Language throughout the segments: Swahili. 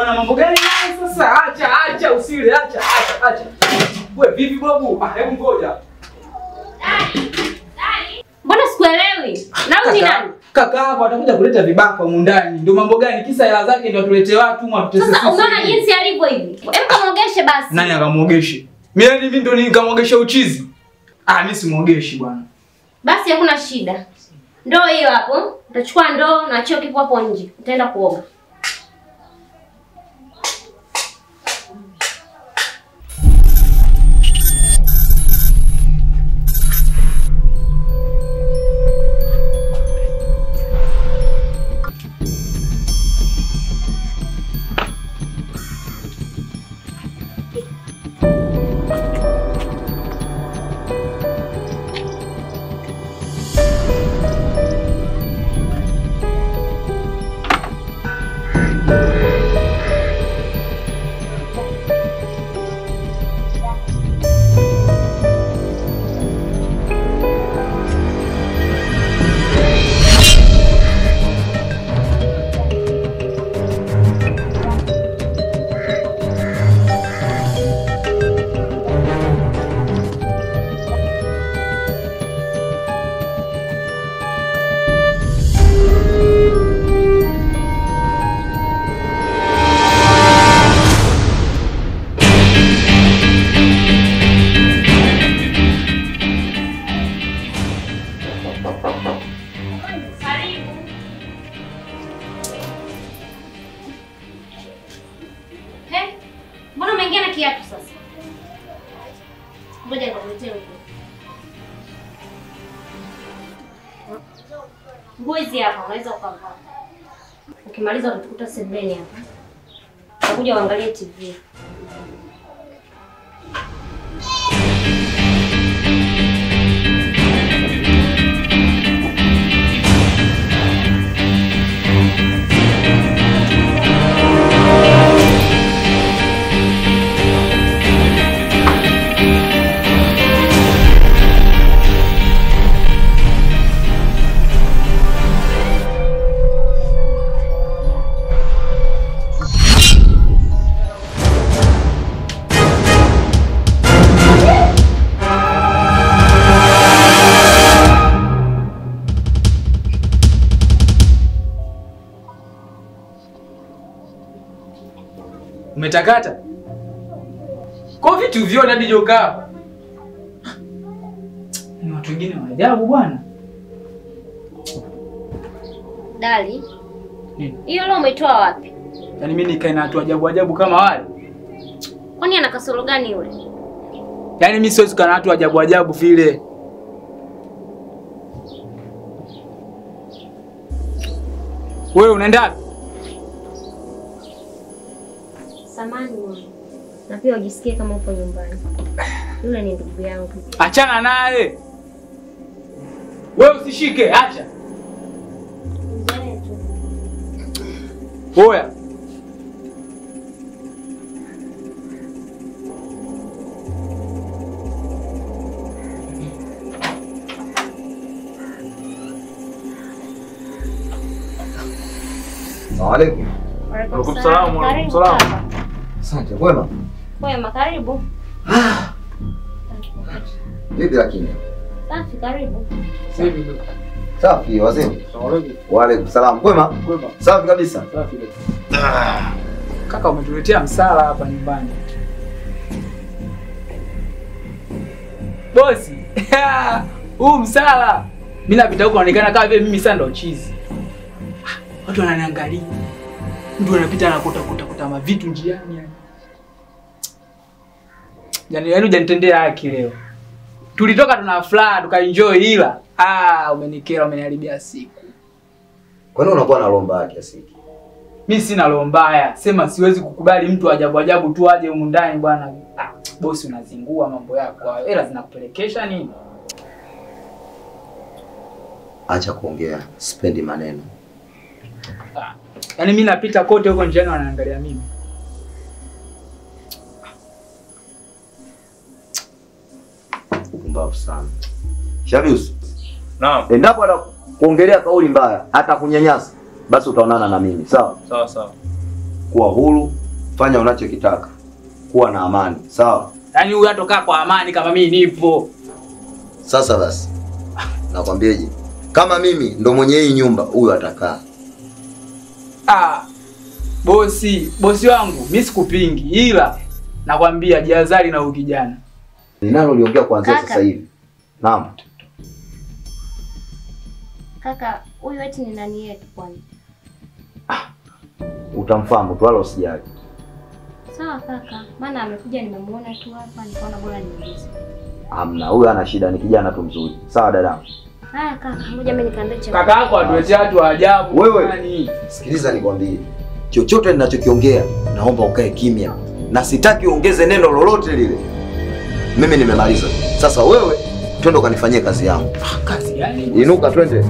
bwana, mambo gani haya sasa? Acha usile, acha. Wewe vipi babu? Hebu ngoja. Mbona sikuelewi? Na ni nani? Kaka hapo atakuja kuleta vibaka humu ndani. Ndio mambo gani? Kisa hela zake ndio tulete watu mwatutese sisi. Sasa unaona jinsi alivyo hivi. Hebu kamuogeshe basi. Nani akamuogeshe? Mimi ndio nikamwogesha uchizi. Mimi simuogeshi bwana. Basi hakuna shida. Ndoo hiyo hapo. Utachukua ndoo na choo kipo hapo nje. Utaenda kuoga. Mbona umeingia na kiatu sasa? Ngoja nikuletee huko. Nguo hizi hapa unaweza ukavaa. Ukimaliza utatukuta sebuleni hapa. Utakuja uangalie TV. Umetakata? Kwa vitu vyote hadi joka hapa. Ni watu wengine wa ajabu bwana. Dali. Hiyo leo umetoa wapi? Yaani mimi nikae na watu ajabu kama wale. Kwani ana kasoro gani yule? Yaani mimi siwezi kukaa na watu ajabu vile. Wewe unaenda wapi? Samani mwana. Na pia ujisikie kama upo nyumbani. Yule ni ndugu yangu. Achana naye. Wewe usishike, acha. Oya. Waalaikum. Waalaikum salaam. Asante, wema. Wema, karibu. Vipi lakini? Safi, karibu. Safi, wazee. Waalaikum salaam. Wema? Safi kabisa. Safi. Kaka umetuletea msala hapa nyumbani. Bosi. Huu msala. Mimi napita huko naonekana kama vile mimi sasa ndo chizi. Watu wananiangalia. Mtu anapita anakuta mavitu njiani yani. Yaani hujanitendea haki leo. Tulitoka tuna furaha tukaenjoy ila umenikera, umeniharibia siku. Kwa nini unakuwa na roho mbaya kiasi hiki? Mimi sina roho mbaya. Sema siwezi kukubali mtu ajabu tu aje humu ndani bwana. Bosi unazingua mambo yako. Hela zinakupelekesha nini? Acha kuongea, sipendi maneno. Yaani mimi napita kote huko njiani wanaangalia mimi. Pumbavu sana. Shabius. Naam. Endapo atakuongelea kauli mbaya, hata kunyanyasa, basi utaonana na mimi, sawa? Sawa. kuwa huru, fanya unachokitaka. Kuwa na amani, sawa? Yaani huyu atokaa kwa amani kama mimi nipo. Sasa basi. Nakwambiaje? Kama mimi ndo mwenye hii nyumba, huyu atakaa. Bosi wangu, mimi sikupingi, ila nakwambia jihadhari na huyu kijana. Ninalo liongea kuanzia sasa hivi. Naam. Kaka, huyu eti ni nani yetu kwani? Utamfahamu tu, wala usijali. Sawa kaka, maana amekuja nimemuona tu hapa, nikaona bora niulize. Hamna, huyu ana shida, ni kijana tu mzuri. Sawa dadangu. Haya kaka, ngoja mimi nikaandae chakula. Kaka yako atuletea watu wa ajabu. Wewe, sikiliza nikwambie. Chochote ninachokiongea, naomba ukae kimya. Na sitaki uongeze neno lolote lile. Mimi nimemaliza. Sasa wewe, twende ukanifanyie kazi yangu. Kazi gani? Inuka twende.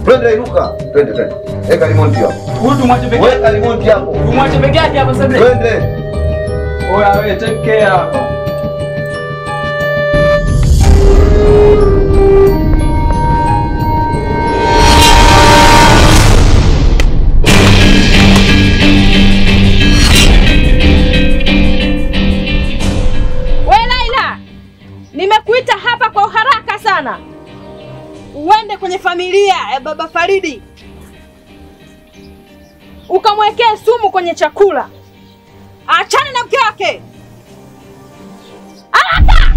Twende inuka. Twende. Eka limonti hapo. Huyu tumwache peke yake. Weka limonti hapo. Tumwache peke yake hapa sasa. Twende. Oya wewe, take care hapa. Nimekuita hapa kwa haraka sana. Uende kwenye familia ya Baba Faridi. Ukamwekea sumu kwenye chakula. Achane na mke wake. Haraka!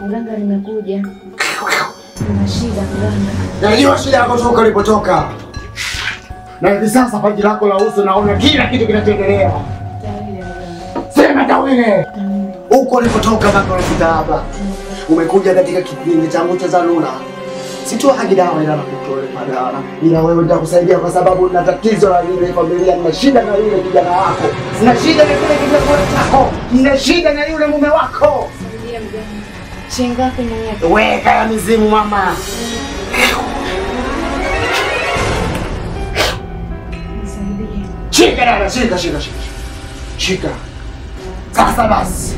Mganga nimekuja. Nina shida mganga. Najua shida yako toka ulipotoka. Na hivi sasa paji lako la uso naona kila kitu kinachoendelea. Sema Tawile. Huko ulipotoka mpaka unafika hapa. Umekuja katika kipindi changu cha dharura. Sitoa haki dawa ila nakutole padala. Ila wewe nitakusaidia kwa sababu nina tatizo la ile familia, nina shida na yule kijana wako. Sina shida na kile kijana chako. Nina shida na yule mume wako. Ndiye mganga. Chenga kwenye Weka ya mizimu mama. Shika dada, shika. Sasa basi.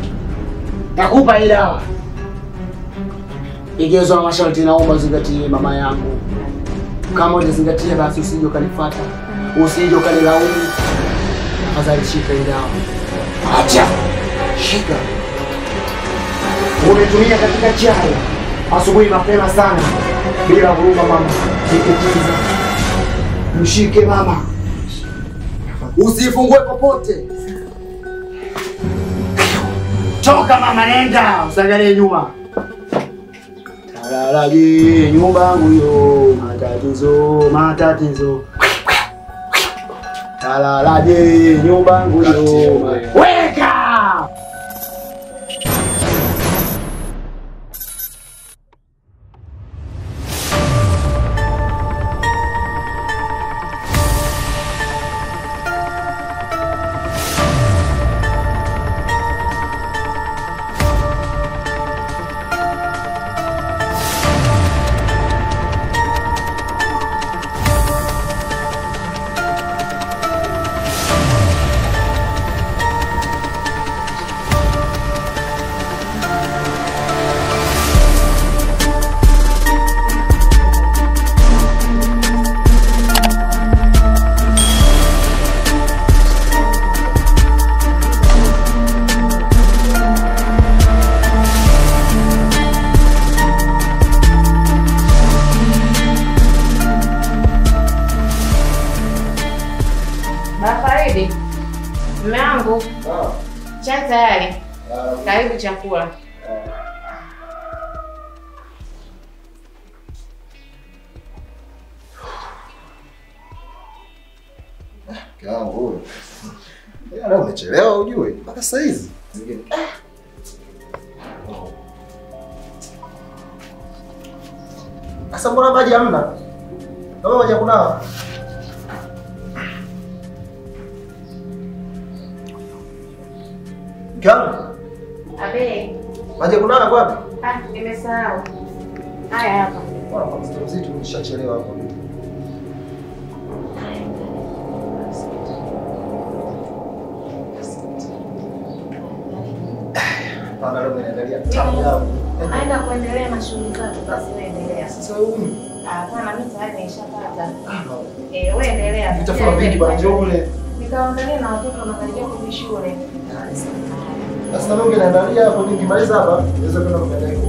Nakupa hii dawa. Igezo na masharti naomba uzingatie mama yangu. Kama utazingatia basi usije ukanifuata. Usije ukanilaumu. Tafadhali shika hii dawa. Acha. Shika. Umetumia katika chai asubuhi mapema sana bila huruma mama. Nikitiza. Mshike mama. Usifungue popote. Toka mama, nenda, usiangalie nyuma. Talalaji nyumba yangu yo, matatizo. Talalaji nyumba yangu yo. Weka! Mambo. Chai tayari. Karibu chakula. Kangu. Leo umechelewa ujue mpaka saa hizi. Sasa mbona maji hamna? Kama maji kuna. Kama? Abe. Maji kuna wapi? Nimesahau. Haya hapa. Bwana mzito umeshachelewa hapo. Bana leo naendelea tamu yangu. Aenda kuendelea na shughuli zake basi wewe endelea. Sasa huyu Hapana mimi tayari nimeshapata. Wewe endelea. nitafua vingi bwana njole. Nikaangalia na watoto wanakaribia kurudi shule. Sasa na mimi naangalia hapo nikimaliza hapa niweze kwenda kuendelea.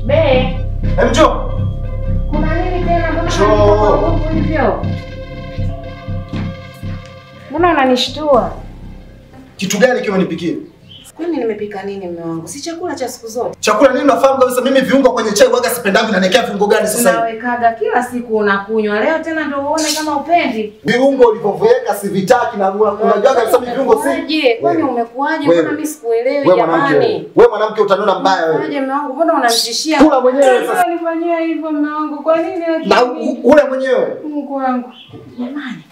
Be, Njoo. kuna nini tena mbona Njoo. unanishtua hivyo? Mbona unanishtua? Kitu gani kiwe nipikie? Kwani nimepika nini mume wangu? Si chakula cha siku zote. Chakula nini unafahamu kabisa mimi viungo kwenye chai waga sipendangi na nekea viungo gani sasa hivi? Unawekaga kila siku unakunywa. Leo tena ndio uone kama upendi. Viungo ulivyoweka sivitaki na unajua kabisa mimi viungo si. Je, kwani umekuaje? Wewe. Mbona mimi sikuelewi Wewe mwanamke. jamani? Wewe mwanamke utanona mbaya wewe. Aje mume wangu, mbona unanitishia? Kula mwenyewe sasa. Unanifanyia hivyo mume wangu. Kwa nini Na lakini? ule mwenyewe. Mungu wangu. Jamani.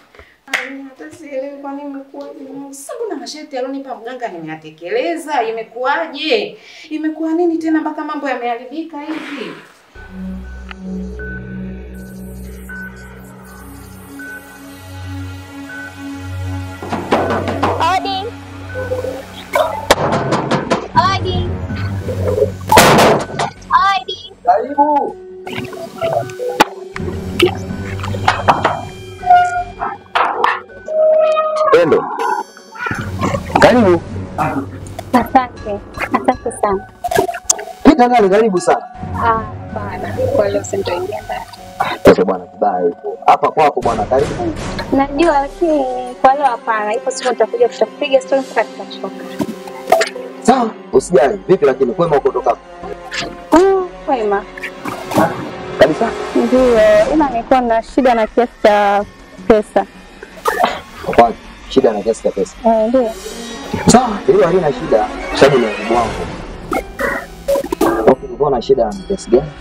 Hata sielewi kwa nini imekuwaje. Sasa mbona masharti alionipa mganga nimeyatekeleza? Imekuwaje? Imekuwa nini tena mpaka mambo yameharibika hivi? Odi. Odi. Odi. Karibu. Pendo. Karibu. Asante. Asante sana. Pita ndani, karibu sana. Bana. Kwa leo sintoingia ndani. Sasa bwana kibaya hivyo. Hapa kwako bwana, karibu. Najua lakini kwa leo hapana. Ipo siku nitakuja tutapiga story mpaka tutachoka. Sawa, usijali. Vipi lakini kwema uko kutoka? Kwema. Kabisa. Ndio, ila nilikuwa na shida na kiasi cha pesa. Kwa shida na kiasi cha pesa. Ndio. Sawa, hilo halina shida. Sababu ni wajibu wangu. Ukiwa na shida na kiasi gani?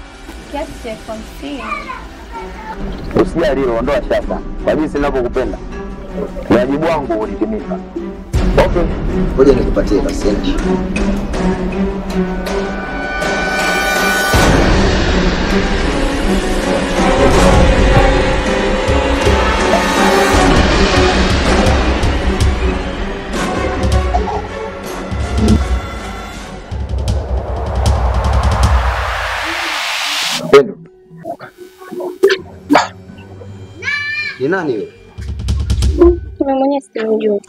Kiasi cha 50. Usijali hilo, ondoa shaka. Kwa jinsi ninavyokupenda. Wajibu wangu ulitimika. Okay. Ngoja nikupatie basi. Pendo. Ni nani wewe? Mimi mwenyewe simjui.